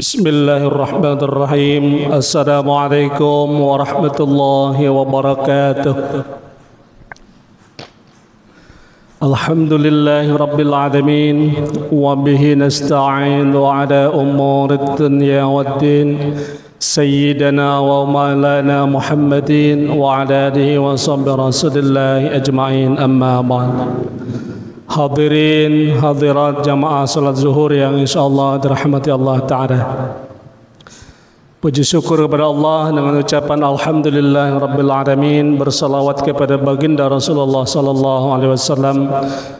Bismillahirrahmanirrahim. Assalamualaikum warahmatullahi wabarakatuh. Alhamdulillahi rabbil alamin wa bihi nasta'in ala umurid dunya waddin. Sayyidina wa maulana Muhammadin wa ala alihi wa sahbihi rasulillahi ajma'in, amma ba'd. Hadirin hadirat jamaah salat zuhur yang insyaallah dirahmati Allah Ta'ala. Puji syukur kepada Allah dengan ucapan Alhamdulillah Rabbil Alamin, bersalawat kepada baginda Rasulullah Sallallahu Alaihi Wasallam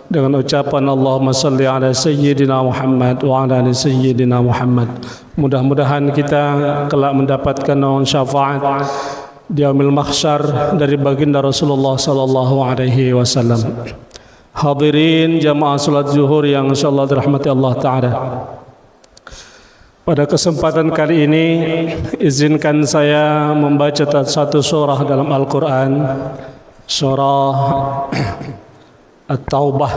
dengan ucapan Allahumma salli ala Sayyidina Muhammad wa ala ali Sayyidina Muhammad. Mudah-mudahan kita kelak mendapatkan naungan syafaat di yaumil mahsyar dari baginda Rasulullah Sallallahu Alaihi Wasallam. Hadirin jamaah salat zuhur yang insyaallah dirahmati Allah Ta'ala. Pada kesempatan kali ini izinkan saya membaca satu surah dalam Al-Quran, surah At-Taubah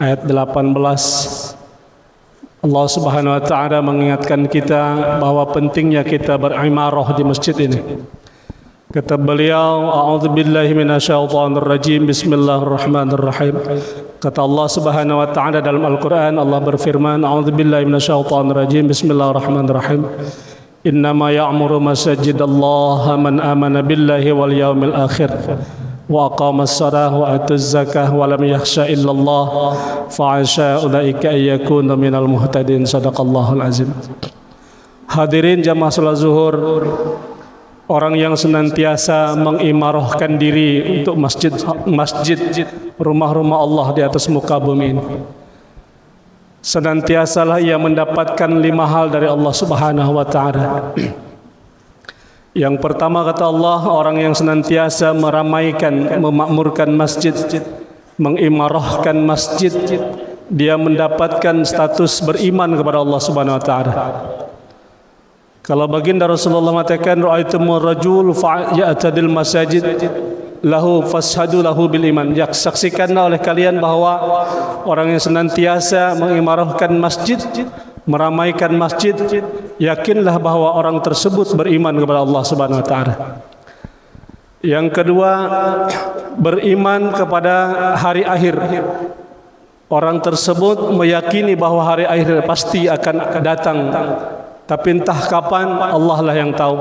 ayat 18. Allah Subhanahu wa Ta'ala mengingatkan kita bahwa pentingnya kita berimarah di masjid ini. Kata beliau, a'udzubillahi minasyaitonir rajim, bismillahirrahmanirrahim. Kata Allah Subhanahu wa Ta'ala dalam Al-Qur'an, Allah berfirman, a'udzubillahi minasyaitonir rajim, bismillahirrahmanirrahim. Innama ya'muru masajidallahi man amana billahi wal yaumil akhir wa aqamas shalah wa atuz zakah wa lam yakhsha illallah fa'asha ulaika ayyakunu minal muhtadin. Shadaqallahul azim. Hadirin jamaah salat zuhur, orang yang senantiasa mengimarahkan diri untuk masjid, rumah-rumah Allah di atas muka bumi ini, senantiasalah ia mendapatkan 5 hal dari Allah Subhanahu wa Ta'ala. Yang pertama kata Allah, orang yang senantiasa meramaikan, memakmurkan masjid, mengimarahkan masjid, dia mendapatkan status beriman kepada Allah Subhanahu wa Ta'ala. Kalau baginda Rasulullah mengatakan, ra'aitumur rajul ya'tadil masajid lahu fashhadu lahu bil iman. Saksikanlah oleh kalian bahwa orang yang senantiasa mengimarahkan masjid, meramaikan masjid, yakinlah bahwa orang tersebut beriman kepada Allah Subhanahu wa Ta'ala. Yang kedua, beriman kepada hari akhir. Orang tersebut meyakini bahwa hari akhir pasti akan datang, tapi entah kapan Allah lah yang tahu.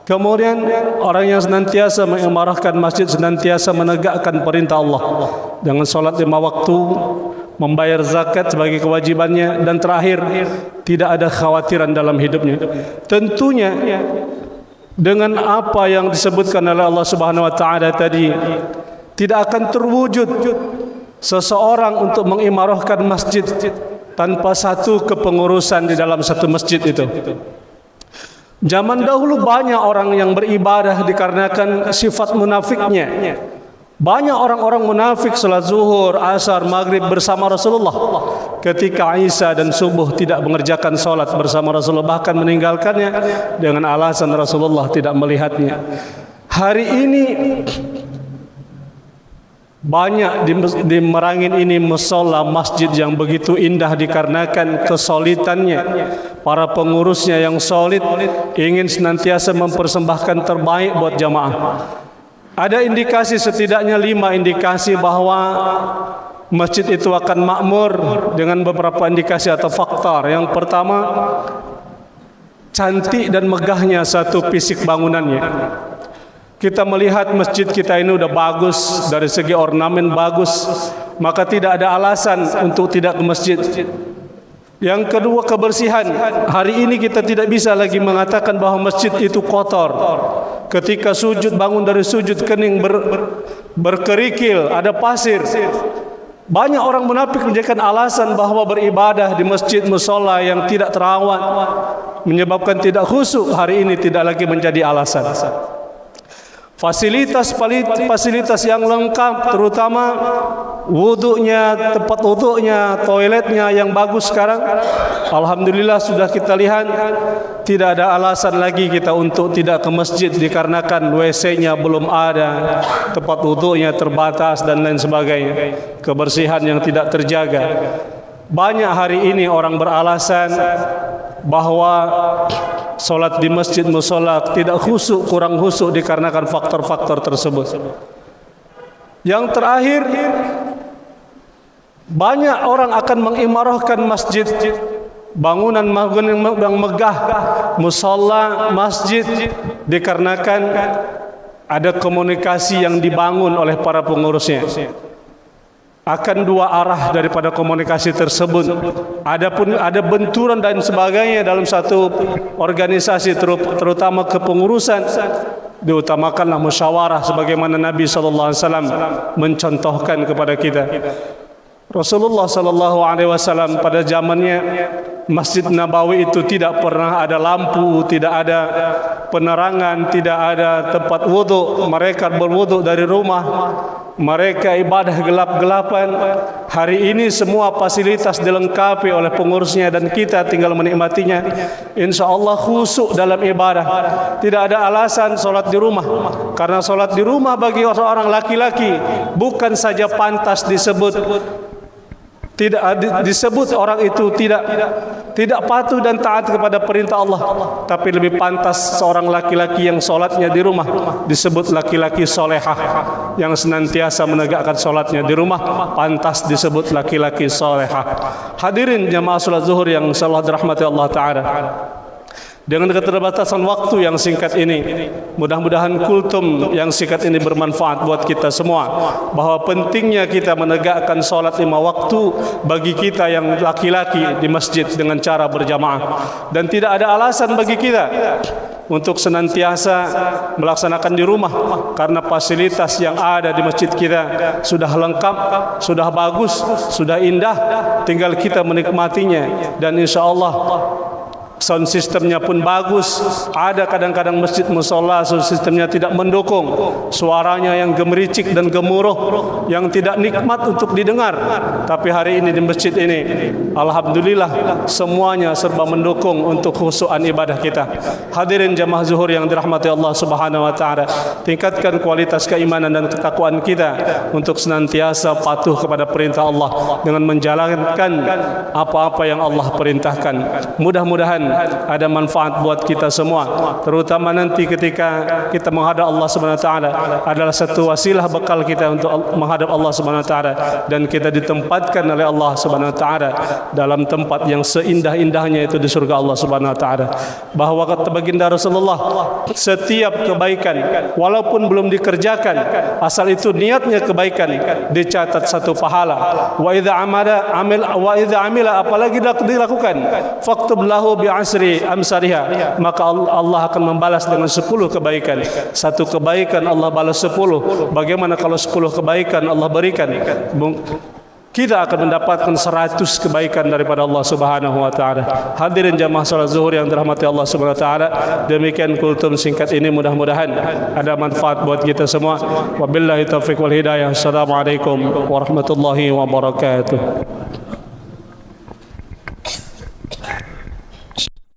Kemudian orang yang senantiasa mengimarahkan masjid, senantiasa menegakkan perintah Allah dengan solat 5 waktu, membayar zakat sebagai kewajibannya, dan terakhir tidak ada kekhawatiran dalam hidupnya. Tentunya dengan apa yang disebutkan oleh Allah Subhanahu wa Ta'ala tadi, tidak akan terwujud seseorang untuk mengimarahkan masjid tanpa satu kepengurusan di dalam satu masjid itu. Zaman dahulu banyak orang yang beribadah dikarenakan sifat munafiknya. Banyak orang-orang munafik salat zuhur, asar, maghrib bersama Rasulullah. Ketika Isya dan subuh tidak mengerjakan salat bersama Rasulullah, bahkan meninggalkannya dengan alasan Rasulullah tidak melihatnya. Hari ini banyak di Merangin ini mushola masjid yang begitu indah dikarenakan kesolidannya. Para pengurusnya yang solid ingin senantiasa mempersembahkan terbaik buat jamaah. Ada indikasi, setidaknya 5 indikasi bahwa masjid itu akan makmur dengan beberapa indikasi atau faktor. Yang pertama, cantik dan megahnya satu fisik bangunannya. Kita melihat masjid kita ini udah bagus, dari segi ornamen bagus, maka tidak ada alasan untuk tidak ke masjid. Yang kedua, kebersihan. Hari ini kita tidak bisa lagi mengatakan bahwa masjid itu kotor. Ketika sujud, bangun dari sujud kening berkerikil, ada pasir. Banyak orang munafik menjadikan alasan bahwa beribadah di masjid mushola yang tidak terawat menyebabkan tidak khusyuk. Hari ini tidak lagi menjadi alasan. Fasilitas yang lengkap, terutama wudunya, tempat wudunya, toiletnya yang bagus sekarang, alhamdulillah sudah kita lihat. Tidak ada alasan lagi kita untuk tidak ke masjid dikarenakan WC-nya belum ada, tempat wudunya terbatas dan lain sebagainya, kebersihan yang tidak terjaga. Banyak hari ini orang beralasan bahwa solat di masjid musola tidak khusyuk, kurang khusyuk dikarenakan faktor-faktor tersebut. Yang terakhir, banyak orang akan mengimarahkan masjid, bangunan yang megah, musola, masjid, dikarenakan ada komunikasi yang dibangun oleh para pengurusnya. Akan dua arah daripada komunikasi tersebut. Adapun ada benturan dan sebagainya dalam satu organisasi, terutama kepengurusan, diutamakanlah musyawarah sebagaimana Nabi sallallahu alaihi wasallam mencontohkan kepada kita. Rasulullah sallallahu alaihi wasallam pada zamannya Masjid Nabawi itu tidak pernah ada lampu, tidak ada penerangan, tidak ada tempat wudhu. Mereka berwudhu dari rumah, mereka ibadah gelap-gelapan. Hari ini semua fasilitas dilengkapi oleh pengurusnya dan kita tinggal menikmatinya. Insya Allah khusyuk dalam ibadah. Tidak ada alasan solat di rumah, karena solat di rumah bagi seorang laki-laki bukan saja pantas disebut orang itu tidak patuh dan taat kepada perintah Allah, tapi lebih pantas seorang laki-laki yang solatnya di rumah disebut laki-laki solehah, yang senantiasa menegakkan solatnya di rumah pantas disebut laki-laki solehah. Hadirin jamaah salat zuhur yang insyaallah dirahmati Allah Ta'ala, dengan keterbatasan waktu yang singkat ini, mudah-mudahan kultum yang singkat ini bermanfaat buat kita semua, bahwa pentingnya kita menegakkan solat 5 waktu bagi kita yang laki-laki di masjid dengan cara berjamaah. Dan tidak ada alasan bagi kita untuk senantiasa melaksanakan di rumah, karena fasilitas yang ada di masjid kita sudah lengkap, sudah bagus, sudah indah, tinggal kita menikmatinya. Dan insya Allah sound sistemnya pun bagus. Ada kadang-kadang masjid musola sound sistemnya tidak mendukung, suaranya yang gemericik dan gemuruh, yang tidak nikmat untuk didengar. Tapi hari ini di masjid ini alhamdulillah semuanya serba mendukung untuk khusyukan ibadah kita. Hadirin jamaah zuhur yang dirahmati Allah Subhanahu wa taala, tingkatkan kualitas keimanan dan ketakwaan kita untuk senantiasa patuh kepada perintah Allah dengan menjalankan apa-apa yang Allah perintahkan. Mudah-mudahan ada manfaat buat kita semua, terutama nanti ketika kita menghadap Allah Subhanahu wa taala, adalah satu wasilah bekal kita untuk menghadap Allah Subhanahu wa taala, dan kita ditempatkan oleh Allah Subhanahu wa taala dalam tempat yang seindah-indahnya, itu di surga Allah Subhanahu wa taala. Bahwa kata baginda Rasulullah, setiap kebaikan walaupun belum dikerjakan, asal itu niatnya kebaikan, dicatat satu pahala. Wa idza amila apalagi dilakukan, faktub lahu bi asri amsariha, maka Allah akan membalas dengan 10 kebaikan. Satu kebaikan Allah balas 10. Bagaimana kalau 10 kebaikan Allah berikan? Kita akan mendapatkan 100 kebaikan daripada Allah Subhanahu wa taala. Hadirin jamaah salat zuhur yang dirahmati Allah Subhanahu wa taala, demikian kultum singkat ini, mudah-mudahan ada manfaat buat kita semua. Wabillahi taufiq wal hidayah. Assalamualaikum warahmatullahi wabarakatuh.